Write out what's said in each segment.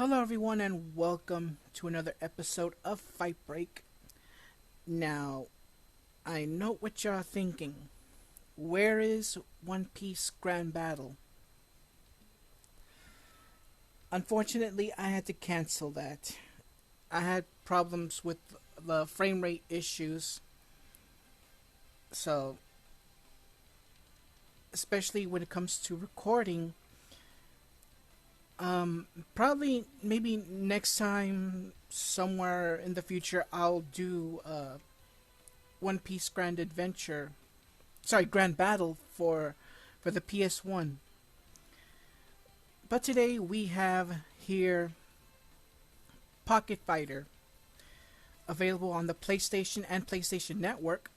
Hello, everyone, and welcome to another episode of Fight Break. Now, I know what y'all thinking. Where is One Piece Grand Battle? Unfortunately, I had to cancel that. I had problems with the frame rate issues, so especially when it comes to recording. Probably maybe next time, somewhere in the future, I'll do One Piece Grand Adventure. Sorry, Grand Battle for the PS1. But today we have here Pocket Fighter, available on the PlayStation and PlayStation Network,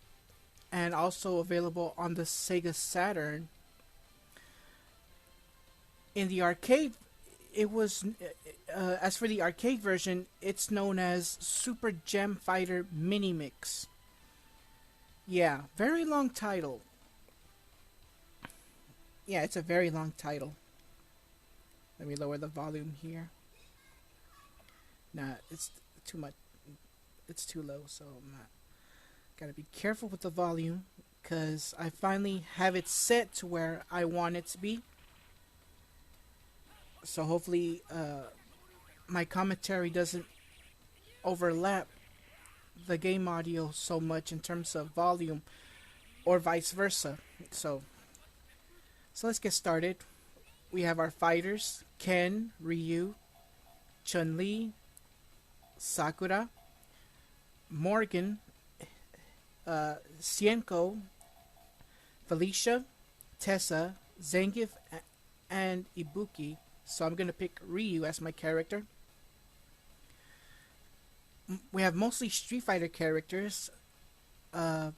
and also available on the Sega Saturn. In the arcade, it was as for the arcade version, it's known as Super Gem Fighter Mini Mix. Yeah, very long title. Yeah, it's a very long title. Let me lower the volume here. Nah, it's too much. It's too low, so I'm not. Gotta be careful with the volume, because I finally have it set to where I want it to be. So hopefully my commentary doesn't overlap the game audio so much in terms of volume, or vice versa. So let's get started. We have our fighters: Ken, Ryu, Chun-Li, Sakura, Morgan, Cienko, Felicia, Tessa, Zangief, and Ibuki. So I'm gonna pick Ryu as my character. We have mostly Street Fighter characters. 3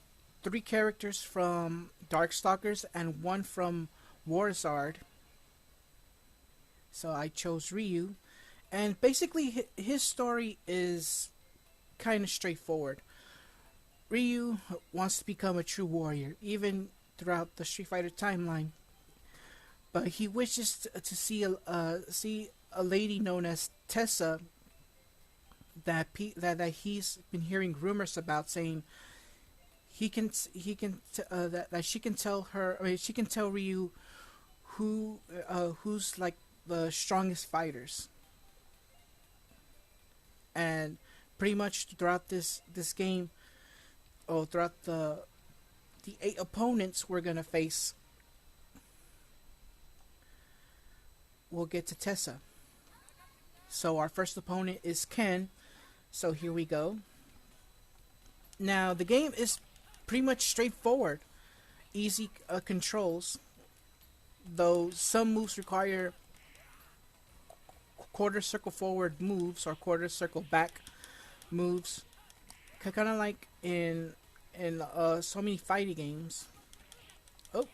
characters from Darkstalkers and 1 from Warzard. So I chose Ryu, and basically his story is kind of straightforward. Ryu wants to become a true warrior, even throughout the Street Fighter timeline. But he wishes to see a lady known as Tessa that he's been hearing rumors about, saying that she can tell her. I mean, she can tell Ryu who's like the strongest fighters. And pretty much throughout this game, throughout the 8 opponents we're gonna face, we'll get to Tessa. So our first opponent is Ken. So here we go. Now the game is pretty much straightforward, easy controls, though some moves require quarter circle forward moves or quarter circle back moves, kind of like in so many fighting games. Oh.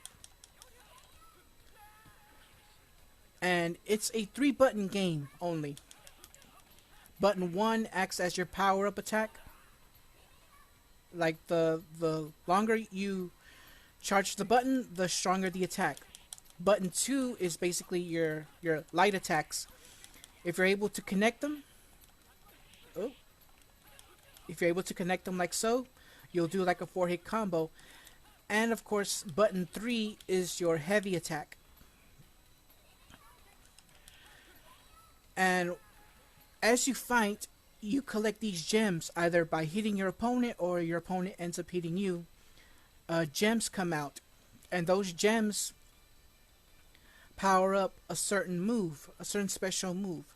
And it's a 3-button game only. Button 1 acts as your power-up attack. Like the longer you charge the button, the stronger the attack. Button 2 is basically your light attacks. If you're able to connect them, like so, you'll do like a 4-hit combo. And of course, button 3 is your heavy attack. And as you fight, you collect these gems either by hitting your opponent or your opponent ends up hitting you. Gems come out, and those gems power up a certain move, a certain special move.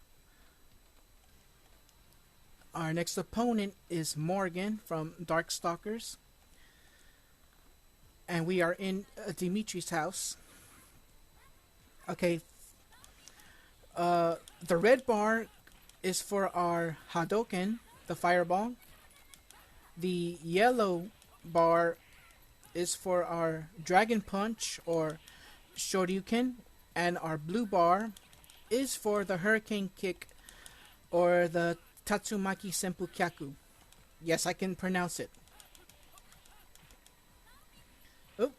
Our next opponent is Morgan from Darkstalkers, and we are in Dimitri's house. Okay. The red bar is for our Hadoken, the fireball. The yellow bar is for our Dragon Punch or Shoryuken, and our blue bar is for the Hurricane Kick or the Tatsumaki Senpu Kyaku. Yes, I can pronounce it. Oh,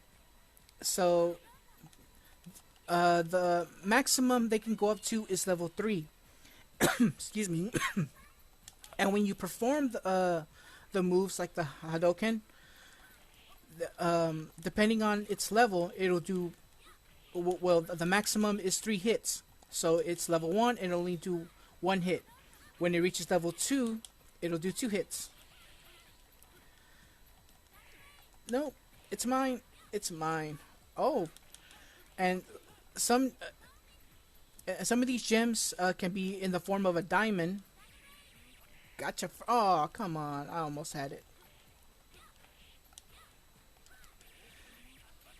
so the maximum they can go up to is level 3. Excuse me. And when you perform the moves like the Hadoken, depending on its level, it'll do well. The maximum is 3 hits, so it's level 1 and it'll only do 1 hit. When it reaches level 2, it'll do 2 hits. No, it's mine. It's mine. Oh, and some some of these gems can be in the form of a diamond. Gotcha. Oh, come on. I almost had it.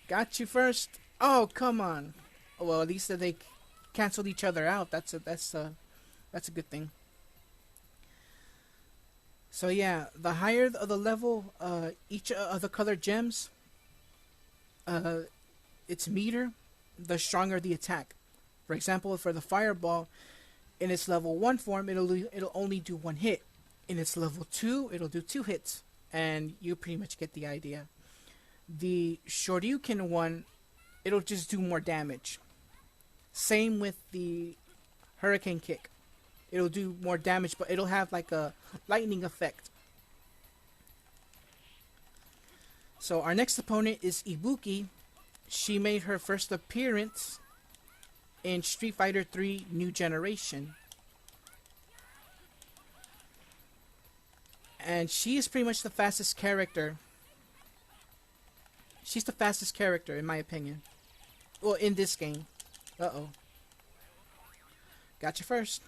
Got you first. Oh, come on. Well, at least that they canceled each other out. That's a good thing. So yeah, the higher the level, each of the colored gems, uh, its meter, the stronger the attack. For example, for the fireball, in its level 1 form, it'll only do 1 hit. In its level 2, it'll do 2 hits, and you pretty much get the idea. The Shoryuken one, it'll just do more damage. Same with the Hurricane Kick. It'll do more damage, but it'll have like a lightning effect. So our next opponent is Ibuki. She made her first appearance in Street Fighter 3 New Generation. And she is pretty much the fastest character. She's the fastest character, in my opinion. Well, in this game. Uh-oh. Got you first.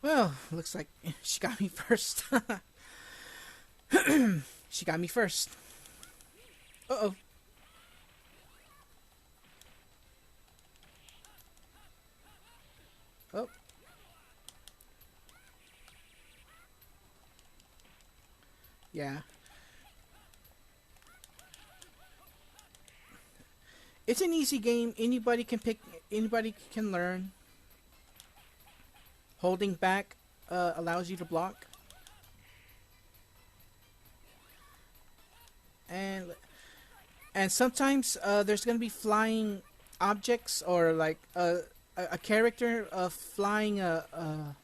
Well, looks like she got me first. She got me first. Uh-oh. Oh. Yeah. It's an easy game. Anybody can pick. Anybody can learn. Holding back allows you to block. And sometimes there's gonna be flying objects or like a character flying a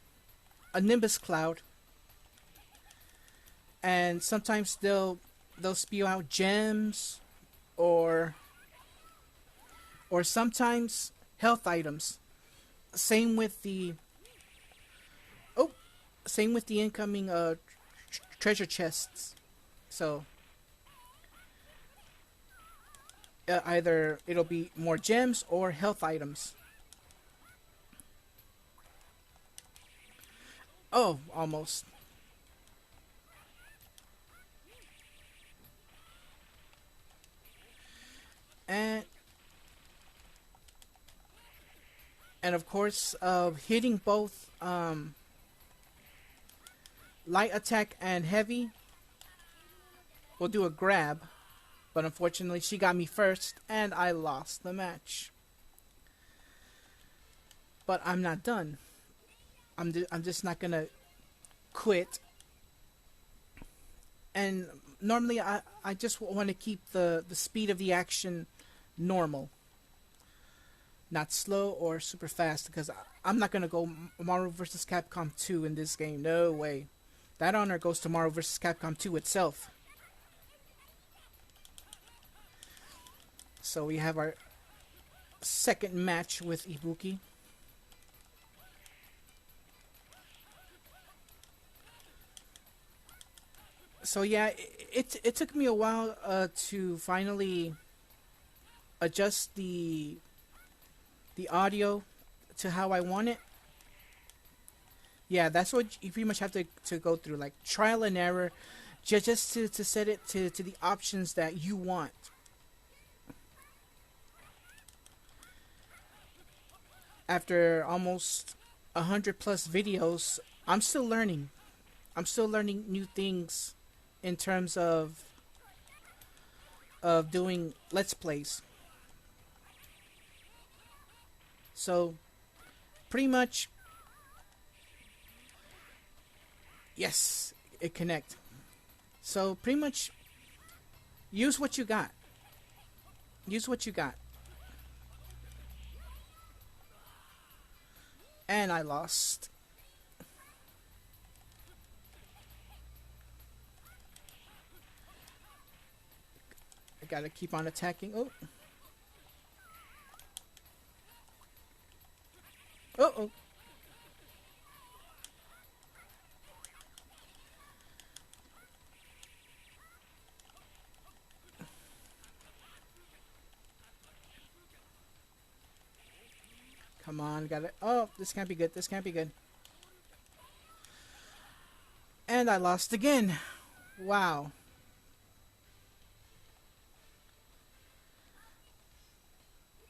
nimbus cloud, and sometimes they'll spew out gems or sometimes health items. Same with the same with the incoming treasure chests. So either it'll be more gems or health items. Oh, almost. And of course, hitting both light attack and heavy will do a grab. But unfortunately, she got me first, and I lost the match. But I'm not done. I'm just not gonna quit. And normally, I just want to keep the speed of the action normal, not slow or super fast, because I'm not gonna go Marvel vs. Capcom 2 in this game. No way. That honor goes to Marvel vs. Capcom 2 itself. So we have our second match with Ibuki. So yeah, it took me a while to finally adjust the audio to how I want it. Yeah, that's what you pretty much have to go through, like trial and error, just to set it to the options that you want. After almost 100+ videos, I'm still learning. I'm still learning new things in terms of doing let's plays. So pretty much, yes, it connect. So pretty much use what you got. Use what you got. And I lost. I gotta keep on attacking. Oh. Oh, oh. Come on, got it. Oh, this can't be good. This can't be good. And I lost again. Wow.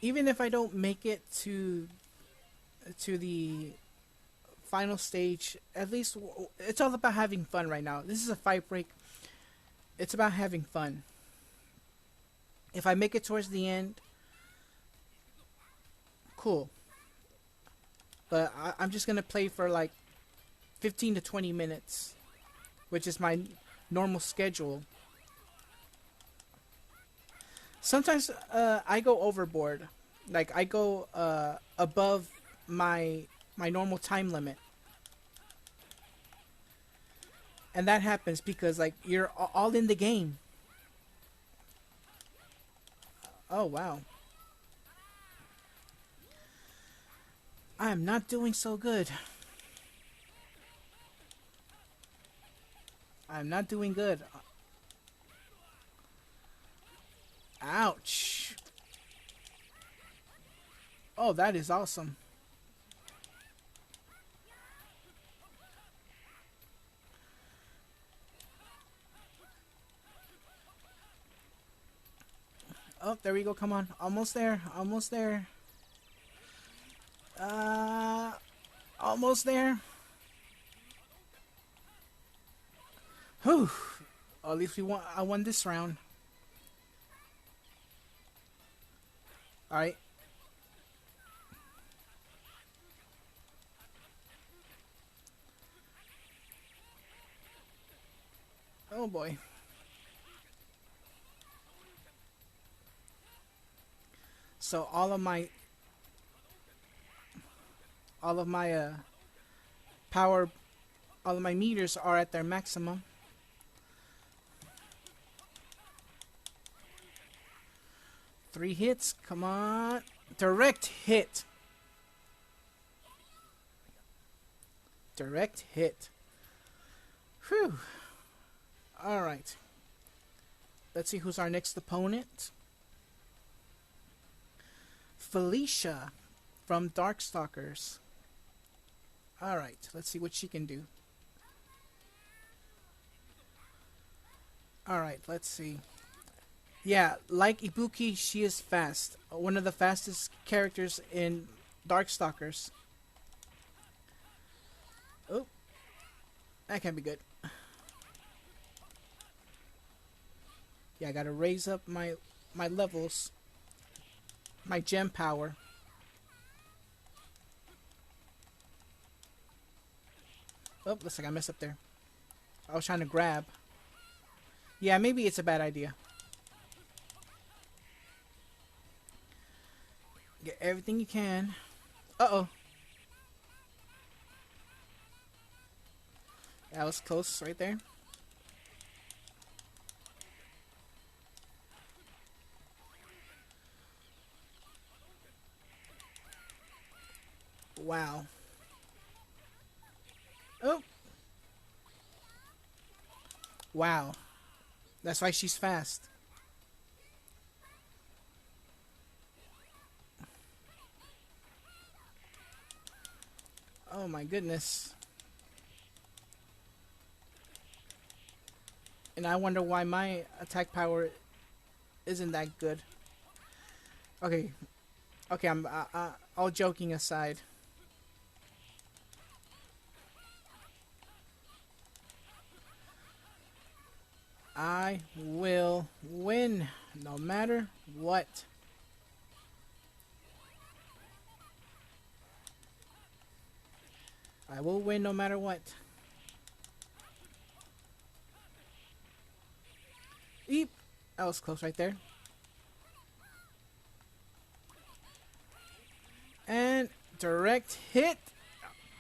Even if I don't make it to the final stage, at least it's all about having fun right now. This is a fight break. It's about having fun. If I make it towards the end, cool. But I'm just gonna play for like 15 to 20 minutes, which is my normal schedule. Sometimes I go overboard, like I go above my normal time limit, and that happens because like you're all in the game. Oh wow, I am not doing so good. I'm not doing good. Ouch. Oh, that is awesome. Oh, there we go. Come on. Almost there. Almost there. Uh, almost there. Whew. At least I won this round. Alright. Oh boy. So all of my power, all of my meters are at their maximum. Three hits, come on. Direct hit. Direct hit. Whew. Alright. Let's see who's our next opponent. Felicia from Darkstalkers. Alright, let's see what she can do. Alright, let's see. Yeah, like Ibuki, she is fast. One of the fastest characters in Darkstalkers. Oh, that can't be good. Yeah, I gotta raise up my levels. My gem power. Oh, looks like I messed up there. I was trying to grab. Yeah, maybe it's a bad idea. Get everything you can. Uh-oh. That was close right there. Wow. Oh. Wow. That's why she's fast. Oh my goodness. And I wonder why my attack power isn't that good. Okay. Okay, I'm all joking aside. I will win no matter what. I will win no matter what. Eep. That was close right there. And direct hit.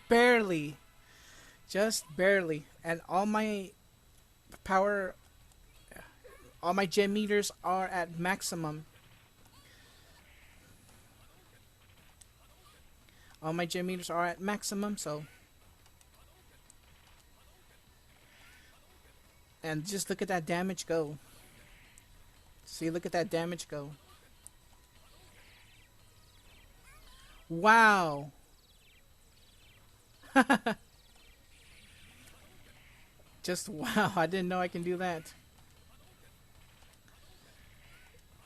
barely, just barely, and power, all my gem meters are at maximum. All my gem meters are at maximum, so. And just look at that damage go. See, look at that damage go. Wow. Just wow, I didn't know I can do that.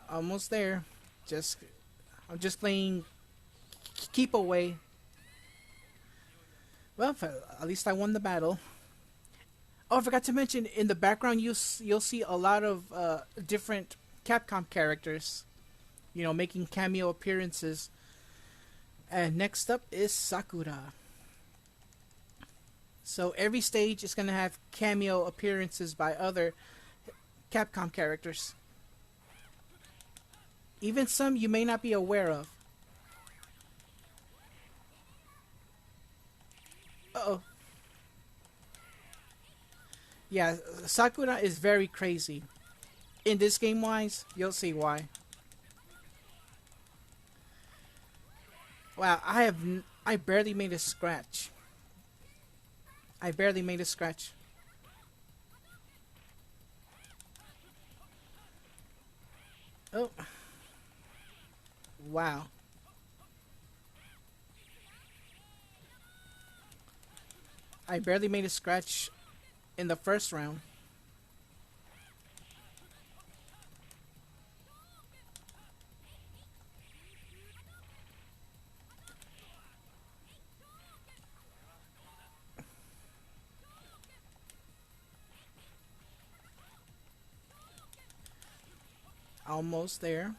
Almost there. Just I'm just playing keep away. Well, at least I won the battle. Oh, I forgot to mention in the background you'll see a lot of different Capcom characters, making cameo appearances. And next up is Sakura. So every stage is gonna have cameo appearances by other Capcom characters. Even some you may not be aware of. Uh-oh. Yeah, Sakura is very crazy. In this game wise, you'll see why. Wow, I barely made a scratch. I barely made a scratch. Oh. Wow. I barely made a scratch in the first round. Almost there.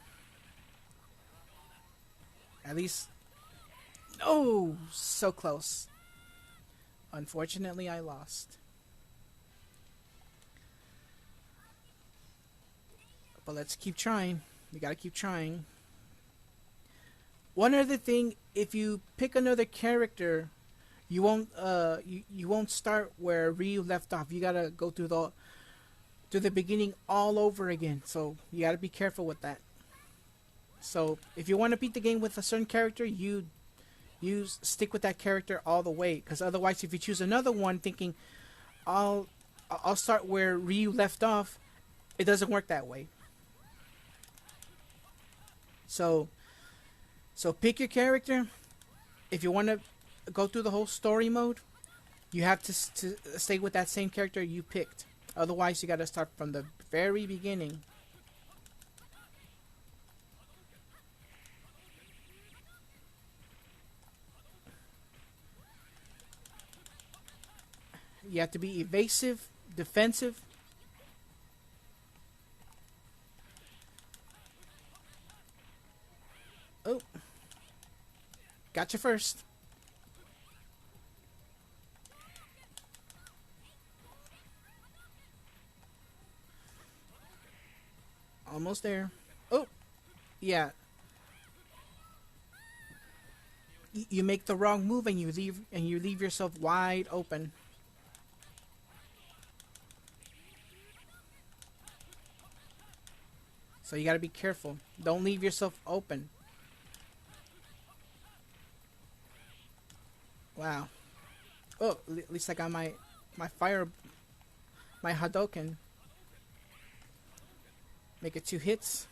At least. Oh, so close. Unfortunately, I lost. But let's keep trying. We gotta keep trying. One other thing, if you pick another character, you won't start where Ryu left off. You gotta go through the beginning all over again. So you gotta be careful with that. So if you want to beat the game with a certain character, you stick with that character all the way. Because otherwise, if you choose another one, thinking I'll start where Ryu left off, it doesn't work that way. So pick your character. If you want to go through the whole story mode, you have to stay with that same character you picked. Otherwise, you got to start from the very beginning. You have to be evasive, defensive. Oh. Gotcha first. Almost there. Oh. Yeah. You make the wrong move and you leave yourself wide open. So you got to be careful. Don't leave yourself open. Wow. Oh, at least I got my fire, my Hadoken. Make it 2 hits.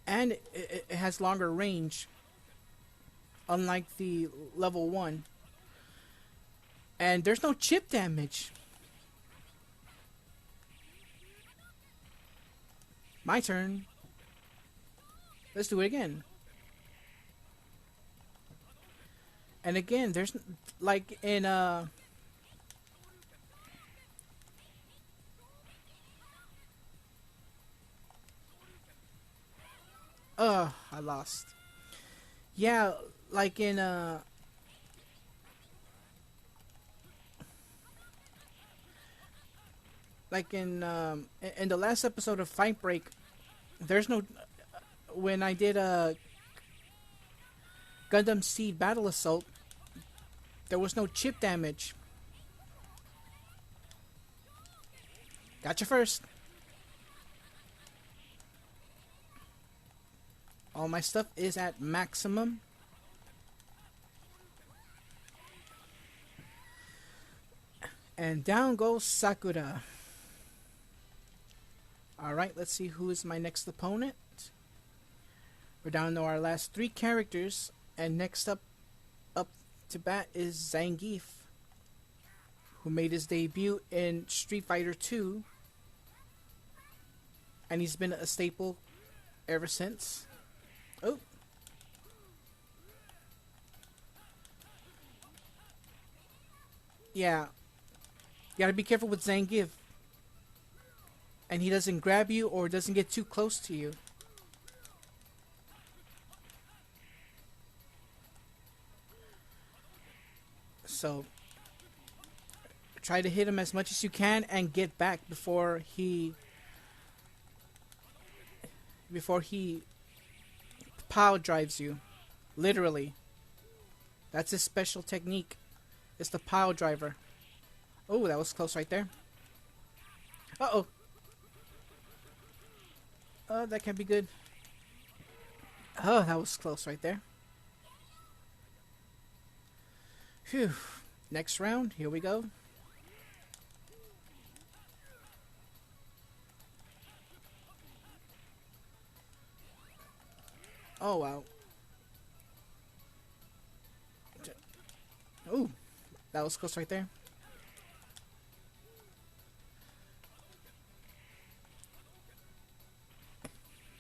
And it has longer range. Unlike the level 1. And there's no chip damage. My turn. Let's do it again. And again, there's like in I lost. Yeah, like in in the last episode of Fight Break, there's no when I did Gundam Seed Battle Assault, there was no chip damage. Gotcha first. All my stuff is at maximum. And down goes Sakura. Alright, let's see who is my next opponent. We're down to our last 3 characters. And next up to bat is Zangief, who made his debut in Street Fighter 2. And he's been a staple ever since. Oh. Yeah. You gotta be careful with Zangief. And he doesn't grab you or doesn't get too close to you. So try to hit him as much as you can and get back before he pow drives you. Literally. That's his special technique. It's the pow driver. Oh, that was close right there. Uh-oh. Oh, that can be good. Oh, that was close right there. Phew. Next round. Here we go. Oh, wow. Ooh. That was close right there.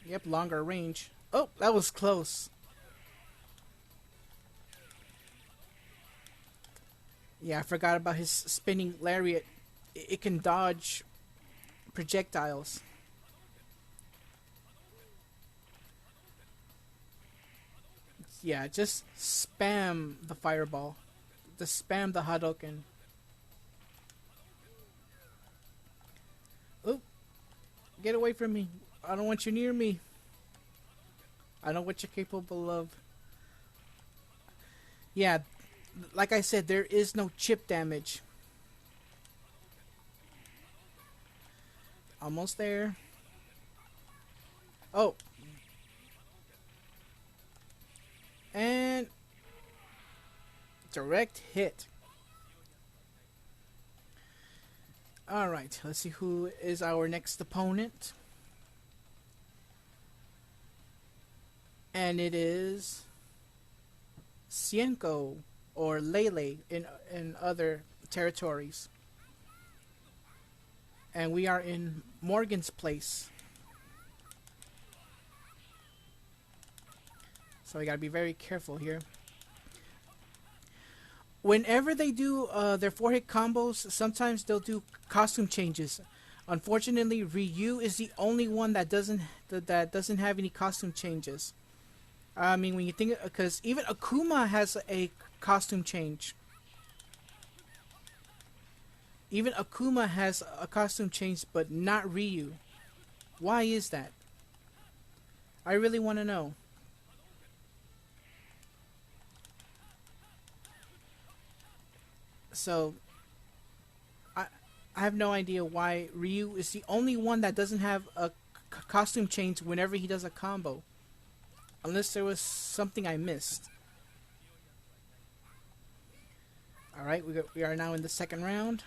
Yep, longer range. Oh, that was close. Yeah, I forgot about his spinning lariat. It can dodge projectiles. Yeah, just spam the fireball. Just spam the Hadouken. Oh, get away from me. I don't want you near me. I know what you're capable of. Yeah, like I said, there is no chip damage. Almost there. Oh. And direct hit. Alright, let's see who is our next opponent. And it is Cienko, or Lele in other territories. And we are in Morgan's place. So we gotta be very careful here. Whenever they do their 4-hit combos, sometimes they'll do costume changes. Unfortunately, Ryu is the only one that doesn't have any costume changes. I mean, when you think, because even Akuma has a costume change. Even Akuma has a costume change, but not Ryu. Why is that? I really want to know. So, I have no idea why Ryu is the only one that doesn't have a costume change whenever he does a combo. Unless there was something I missed. Alright, we are now in the second round.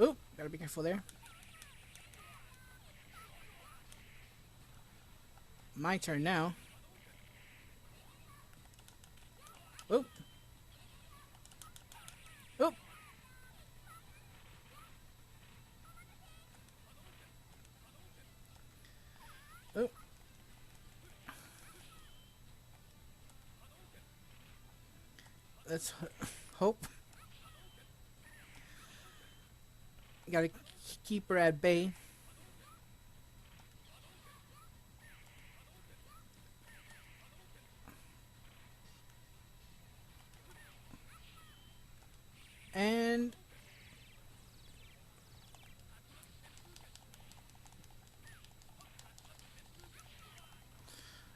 Oop, gotta be careful there. My turn now. Oop. Oop. Oop. Let's hope. Gotta keep her at bay. And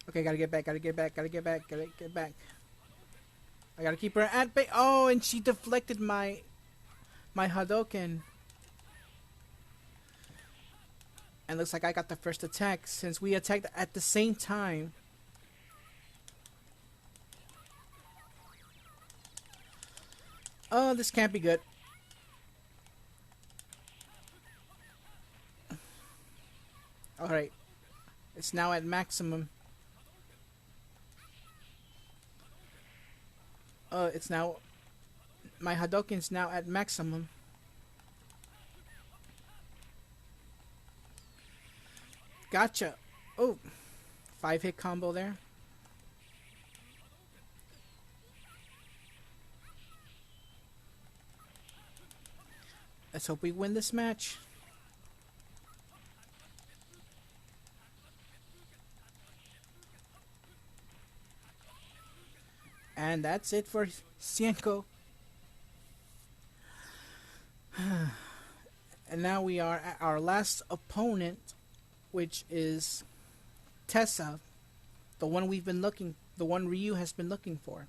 Okay, gotta get back, gotta get back, gotta get back, gotta get back. I gotta keep her at bay. Oh, and she deflected my Hadoken. And looks like I got the first attack since we attacked at the same time. Oh, this can't be good. Alright. It's now at maximum. It's now... My Hadoken's now at maximum. Gotcha. Oh. 5-hit combo there. Let's hope we win this match. And that's it for Cienko. And now we are at our last opponent, which is Tessa, the one the one Ryu has been looking for.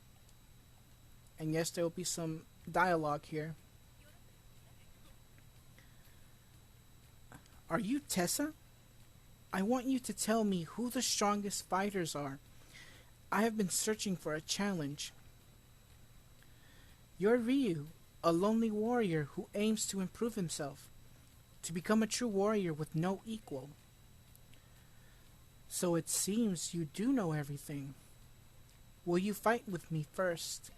And yes, there will be some dialogue here. Are you Tessa? I want you to tell me who the strongest fighters are. I have been searching for a challenge. You're Ryu, a lonely warrior who aims to improve himself, to become a true warrior with no equal. So it seems you do know everything. Will you fight with me first?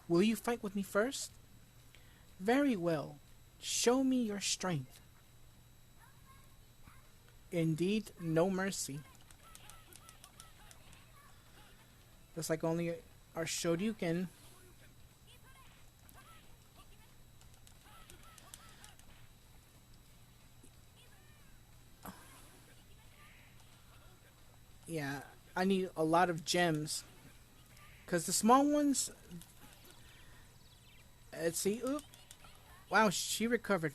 Will you fight with me first? Very well. Show me your strength. Indeed, no mercy. Looks like only our Shoryuken. Yeah, I need a lot of gems. Because the small ones... Let's see. Oop. Wow, she recovered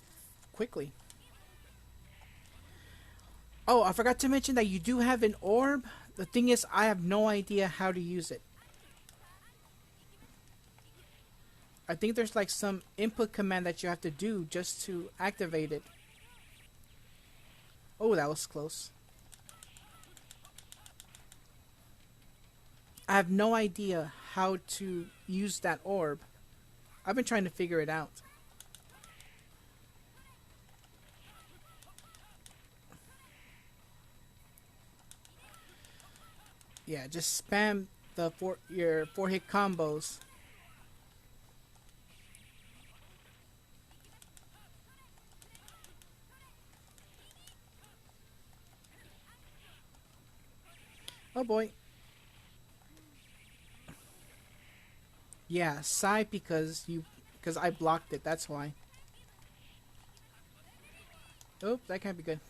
quickly. Oh, I forgot to mention that you do have an orb. The thing is, I have no idea how to use it. I think there's like some input command that you have to do just to activate it. Oh, that was close. I have no idea how to use that orb. I've been trying to figure it out. Yeah, just spam your 4-hit combos. Oh boy. Yeah, sigh because I blocked it, that's why. Oh, that can't be good.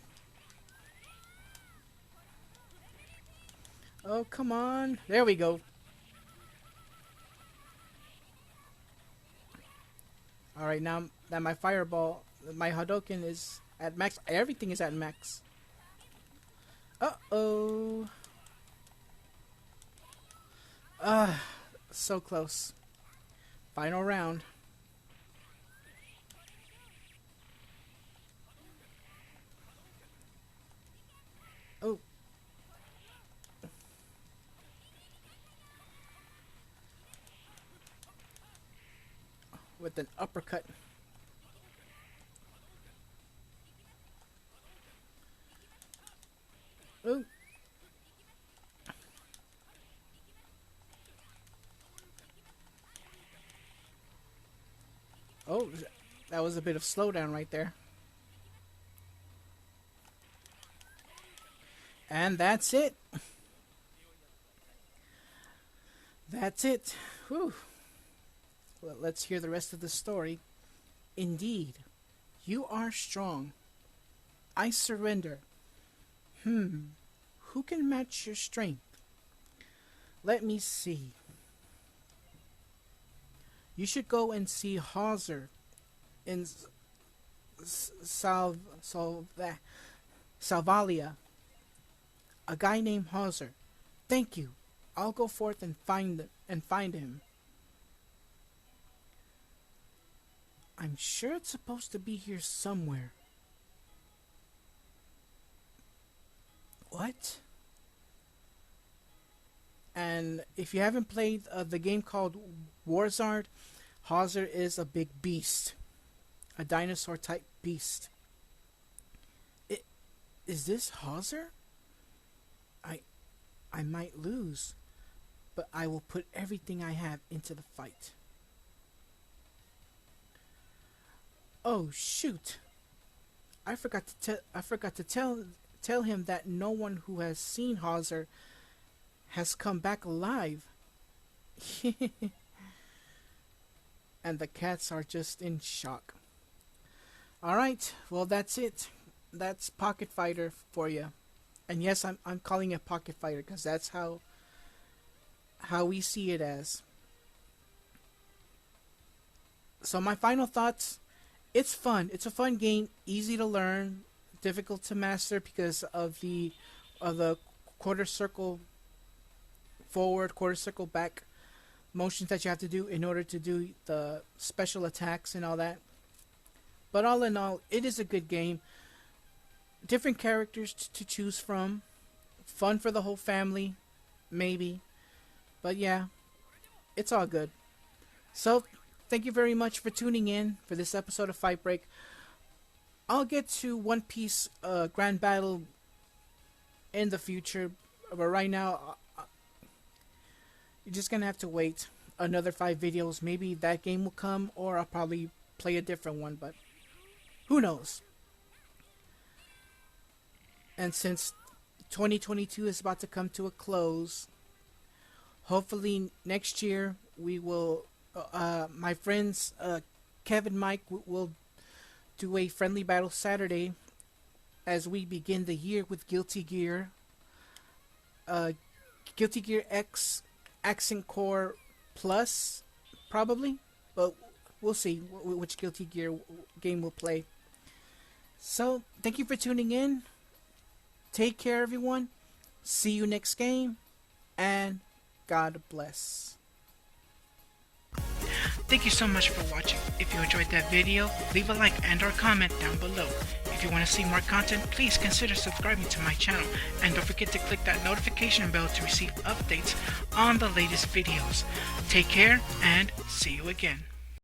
Oh, come on. There we go. Alright, now that my fireball, my Hadoken is at max. Everything is at max. Uh-oh. So close. Final round. Oh. With an uppercut. Oh. Oh, that was a bit of slowdown right there. And that's it. That's it. Whew. Well, let's hear the rest of the story. Indeed, you are strong. I surrender. Who can match your strength? Let me see. You should go and see Hauser in Salvalia. A guy named Hauser. Thank you. I'll go forth and find him. I'm sure it's supposed to be here somewhere. What? And if you haven't played the game called Warzard, Hauser is a big beast. A dinosaur type beast. Is this Hauser? I might lose, but I will put everything I have into the fight. Oh shoot! I forgot to tell him that no one who has seen Hauser has come back alive. And the cats are just in shock. Alright, well that's it. That's Pocket Fighter for you. And yes, I'm calling it Pocket Fighter because that's how we see it as. So my final thoughts, it's fun. It's a fun game, easy to learn, difficult to master because of the quarter circle forward, quarter circle back motions that you have to do in order to do the special attacks and all that. But all in all, it is a good game. Different characters to choose from. Fun for the whole family, maybe. But yeah, it's all good. So, thank you very much for tuning in for this episode of Fight Break. I'll get to One Piece Grand Battle in the future. But right now, you're just going to have to wait another 5 videos. Maybe that game will come, or I'll probably play a different one, but who knows? And since 2022 is about to come to a close, hopefully next year we will, my friends Kevin and Mike will do a friendly battle Saturday as we begin the year with Guilty Gear. Guilty Gear X Accent Core Plus, probably, but we'll see which Guilty Gear game we'll play. So, thank you for tuning in. Take care, everyone. See you next game, and God bless. Thank you so much for watching. If you enjoyed that video, leave a like and or comment down below. If you want to see more content, please consider subscribing to my channel, and don't forget to click that notification bell to receive updates on the latest videos. Take care, and see you again.